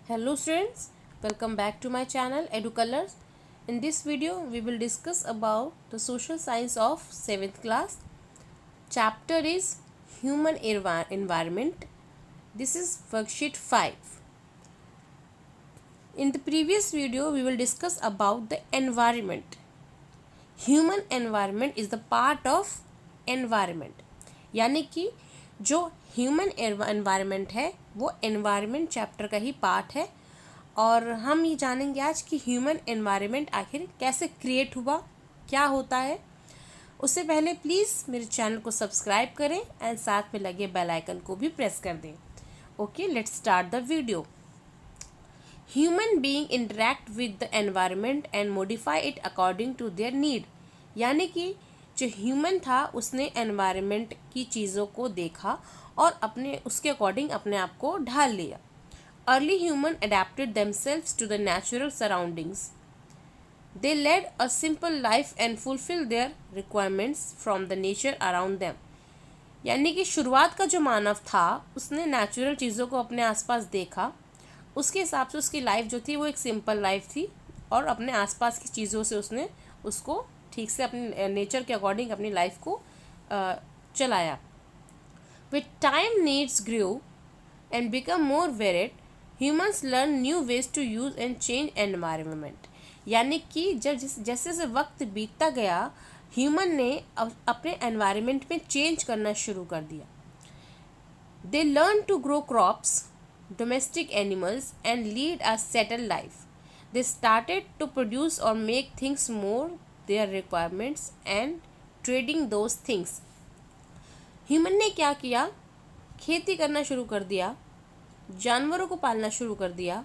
Hello students, welcome back to my channel EduColors. In this video, we will discuss about the social science of 7th class. Chapter is Human Environment. This is worksheet 5. In the previous video, we will discuss about the environment. Human environment is the part of environment. यानी कि जो human environment है वो environment chapter का ही part है और हम ये जानेंगे आज कि ह्यूमन एनवायरनमेंट आखिर कैसे क्रिएट हुआ, क्या होता है। उससे पहले प्लीज़ मेरे चैनल को सब्सक्राइब करें एंड साथ में लगे बेल आइकन को भी प्रेस कर दें। Okay, let's start the video. Human being interact with the environment and modify it according to their need. यानी कि जो ह्यूमन था उसने एनवायरनमेंट की चीज़ों को देखा और अपने उसके अकॉर्डिंग अपने आप को ढाल लिया। Early human adapted themselves to the natural surroundings. They led a simple life and fulfill their requirements from the nature around them. यानी कि शुरुआत का जो मानव था उसने नेचुरल चीज़ों को अपने आसपास देखा, उसके हिसाब से उसकी लाइफ जो थी वो एक सिंपल लाइफ थी और अपने आसपास की चीज़ों से उसने उसको ठीक से अपने नेचर के अकॉर्डिंग अपनी लाइफ को चलाया। With time needs grew and become more varied, humans learn new ways to use and change environment. यानी कि जब जैसे जैसे वक्त बीतता गया ह्यूमन ने अपने एनवायरनमेंट में चेंज करना शुरू कर दिया। They learn to grow crops, domestic animals and lead a settled life. They started to produce or make things more their requirements and trading those things. Human ने क्या किया, खेती करना शुरू कर दिया, जानवरों को पालना शुरू कर दिया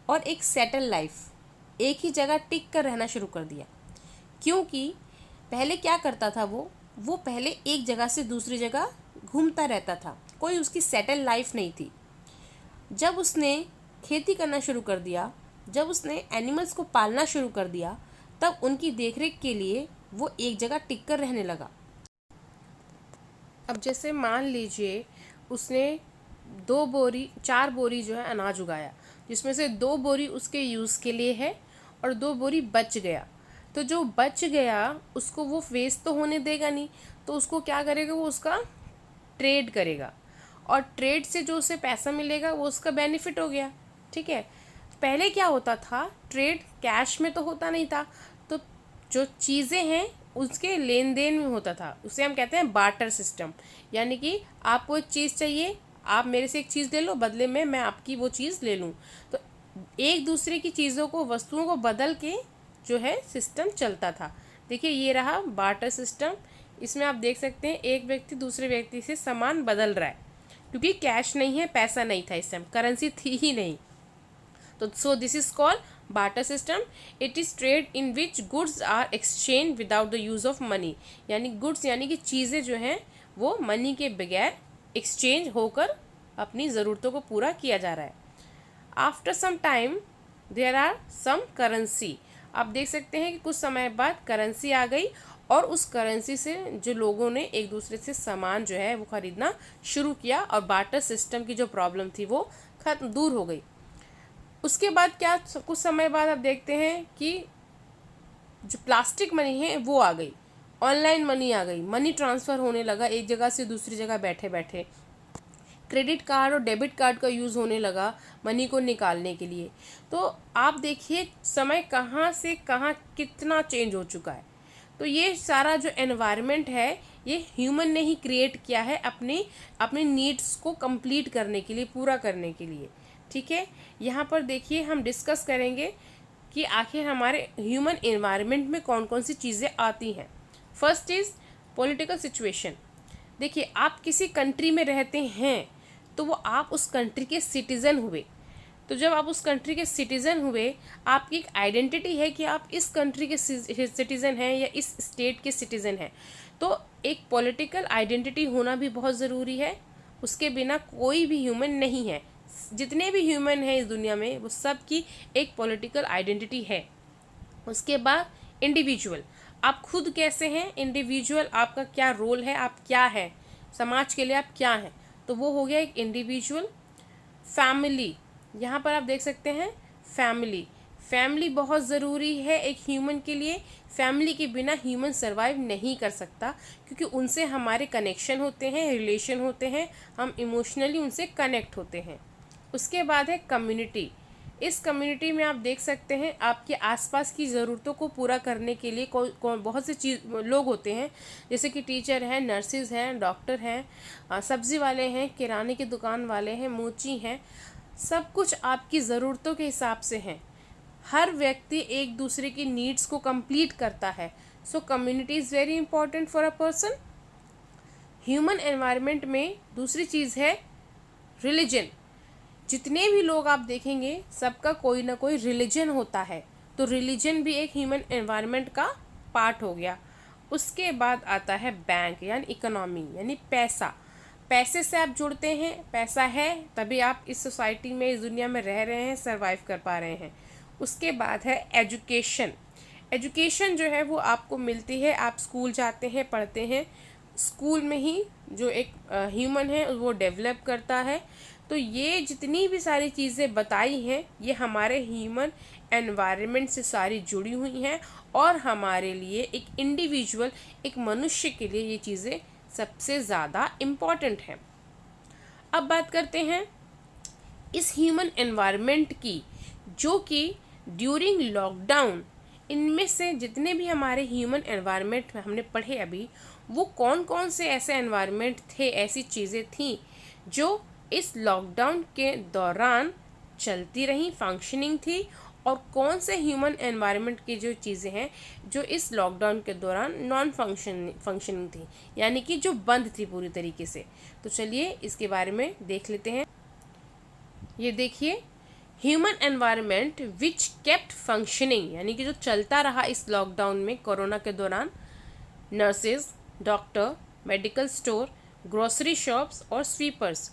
और एक सेटल लाइफ, एक ही जगह टिक कर रहना शुरू कर दिया। क्योंकि पहले क्या करता था वो पहले एक जगह से दूसरी जगह घूमता रहता था, कोई उसकी सेटल लाइफ नहीं थी। जब उसने खेती करना शुरू कर दिया, जब उसने एनिमल्स को पालना शुरू कर दिया, तब उनकी देखरेख के लिए वो एक जगह टिक कर रहने लगा। अब जैसे मान लीजिए उसने 4 बोरी जो है अनाज उगाया, जिसमें से 2 बोरी उसके यूज़ के लिए है और 2 बोरी बच गया। तो जो बच गया उसको वो वेस्ट तो होने देगा नहीं, तो उसको क्या करेगा, वो उसका ट्रेड करेगा और ट्रेड से जो उसे पैसा मिलेगा वो उसका बेनिफिट हो गया। ठीक है, पहले क्या होता था, ट्रेड कैश में तो होता नहीं था, तो जो चीज़ें हैं उसके लेन देन में होता था, उसे हम कहते हैं बार्टर सिस्टम। यानी कि आपको एक चीज़ चाहिए, आप मेरे से एक चीज़ ले लो, बदले में मैं आपकी वो चीज़ ले लूँ। तो एक दूसरे की चीज़ों को, वस्तुओं को बदल के जो है सिस्टम चलता था। देखिए ये रहा बार्टर सिस्टम। इसमें आप देख सकते हैं एक व्यक्ति दूसरे व्यक्ति से सामान बदल रहा है, क्योंकि कैश नहीं है, पैसा नहीं था, इस टाइम करेंसी थी ही नहीं। तो so this is called barter system. It is trade in which goods are exchange without the use of money. यानी गुड्स यानी कि चीज़ें जो हैं वो मनी के बगैर एक्सचेंज होकर अपनी ज़रूरतों को पूरा किया जा रहा है। After some time there are some currency. आप देख सकते हैं कि कुछ समय बाद करेंसी आ गई और उस करेंसी से जो लोगों ने एक दूसरे से सामान जो है वो खरीदना शुरू किया और बार्टर सिस्टम की जो प्रॉब्लम थी वो खत्म दूर हो गई। उसके बाद क्या, कुछ समय बाद आप देखते हैं कि जो प्लास्टिक मनी है वो आ गई, ऑनलाइन मनी आ गई, मनी ट्रांसफ़र होने लगा एक जगह से दूसरी जगह बैठे बैठे। क्रेडिट कार्ड और डेबिट कार्ड का यूज़ होने लगा मनी को निकालने के लिए। तो आप देखिए समय कहाँ से कहाँ कितना चेंज हो चुका है। तो ये सारा जो एनवायरनमेंट है ये ह्यूमन ने ही क्रिएट किया है अपनी नीड्स को कंप्लीट करने के लिए, पूरा करने के लिए। ठीक है, यहाँ पर देखिए हम डिस्कस करेंगे कि आखिर हमारे ह्यूमन एनवायरनमेंट में कौन कौन सी चीज़ें आती हैं। First is political situation. देखिए आप किसी कंट्री में रहते हैं तो वो आप उस कंट्री के सिटीज़न हुए। तो जब आप उस कंट्री के सिटीज़न हुए, आपकी एक आइडेंटिटी है कि आप इस कंट्री के सिटीज़न हैं या इस स्टेट के सिटीज़न हैं। तो एक पॉलिटिकल आइडेंटिटी होना भी बहुत ज़रूरी है, उसके बिना कोई भी ह्यूमन नहीं है। जितने भी ह्यूमन हैं इस दुनिया में वो सब की एक पॉलिटिकल आइडेंटिटी है। उसके बाद इंडिविजुअल, आप खुद कैसे हैं, इंडिविजुअल आपका क्या रोल है, आप क्या हैं समाज के लिए, आप क्या हैं, तो वो हो गया एक इंडिविजुअल। फैमिली, यहाँ पर आप देख सकते हैं फैमिली। फैमिली बहुत ज़रूरी है एक ह्यूमन के लिए। फैमिली के बिना ह्यूमन सर्वाइव नहीं कर सकता, क्योंकि उनसे हमारे कनेक्शन होते हैं, रिलेशन होते हैं, हम इमोशनली उनसे कनेक्ट होते हैं। उसके बाद है कम्युनिटी। इस कम्युनिटी में आप देख सकते हैं आपके आसपास की ज़रूरतों को पूरा करने के लिए बहुत से लोग होते हैं, जैसे कि टीचर हैं, नर्सिस हैं, डॉक्टर हैं, सब्ज़ी वाले हैं, किराने की दुकान वाले हैं, मोची हैं। सब कुछ आपकी ज़रूरतों के हिसाब से हैं। हर व्यक्ति एक दूसरे की नीड्स को कंप्लीट करता है। सो community is very important for a person. Human environment में दूसरी चीज़ है रिलीजन। जितने भी लोग आप देखेंगे सबका कोई ना कोई रिलीजन होता है, तो रिलीजन भी एक ह्यूमन एनवायरनमेंट का पार्ट हो गया। उसके बाद आता है बैंक यानी इकोनॉमी, यानी पैसा। पैसे से आप जुड़ते हैं, पैसा है तभी आप इस सोसाइटी में, इस दुनिया में रह रहे हैं, सरवाइव कर पा रहे हैं। उसके बाद है एजुकेशन। एजुकेशन जो है वो आपको मिलती है, आप स्कूल जाते हैं, पढ़ते हैं, स्कूल में ही जो एक ह्यूमन है वो डेवलप करता है। तो ये जितनी भी सारी चीज़ें बताई हैं ये हमारे ह्यूमन एनवायरनमेंट से सारी जुड़ी हुई हैं, और हमारे लिए एक इंडिविजुअल, एक मनुष्य के लिए ये चीज़ें सबसे ज़्यादा इम्पॉर्टेंट हैं। अब बात करते हैं इस ह्यूमन एनवायरनमेंट की, जो कि ड्यूरिंग लॉकडाउन इनमें से जितने भी हमारे ह्यूमन एनवायरनमेंट में हमने पढ़े अभी, वो कौन कौन से ऐसे एनवायरनमेंट थे, ऐसी चीज़ें थीं जो इस लॉकडाउन के दौरान चलती रहीं, फंक्शनिंग थी, और कौन से ह्यूमन एनवायरनमेंट की जो चीज़ें हैं जो इस लॉकडाउन के दौरान नॉन फंक्शनिंग थी, यानी कि जो बंद थी पूरी तरीके से। तो चलिए इसके बारे में देख लेते हैं। ये देखिए, ह्यूमन एनवायरनमेंट विच केप्ट फंक्शनिंग, यानी कि जो चलता रहा इस लॉकडाउन में कोरोना के दौरान, nurses, doctor, medical store, grocery shops और स्वीपर्स।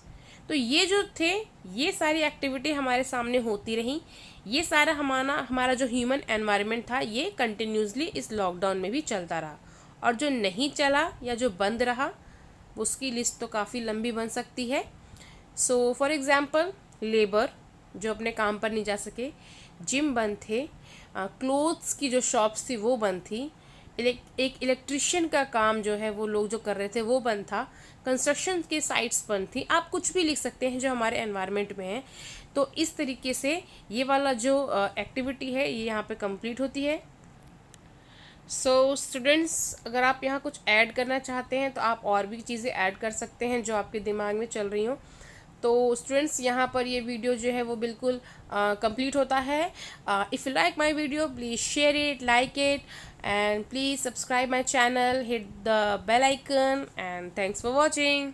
तो ये जो थे, ये सारी एक्टिविटी हमारे सामने होती रही। ये सारा हमारा जो ह्यूमन एनवायरनमेंट था ये कंटिन्यूसली इस लॉकडाउन में भी चलता रहा। और जो नहीं चला या जो बंद रहा उसकी लिस्ट तो काफ़ी लंबी बन सकती है। सो फॉर एग्जांपल, लेबर जो अपने काम पर नहीं जा सके, जिम बंद थे, क्लोथ्स की जो शॉप्स थी वो बंद थी, एक इलेक्ट्रिशियन का काम जो है वो लोग जो कर रहे थे वो बंद था, कंस्ट्रक्शन के साइट्स बंद थी। आप कुछ भी लिख सकते हैं जो हमारे एनवायरनमेंट में है। तो इस तरीके से ये वाला जो एक्टिविटी है ये यहाँ पे कंप्लीट होती है। सो स्टूडेंट्स, अगर आप यहाँ कुछ ऐड करना चाहते हैं तो आप और भी चीज़ें ऐड कर सकते हैं जो आपके दिमाग में चल रही हों। तो स्टूडेंट्स, यहाँ पर ये वीडियो जो है वो बिल्कुल कंप्लीट होता है। If you like my video, please share it, like it, and please subscribe my channel, hit the bell icon, and thanks for watching.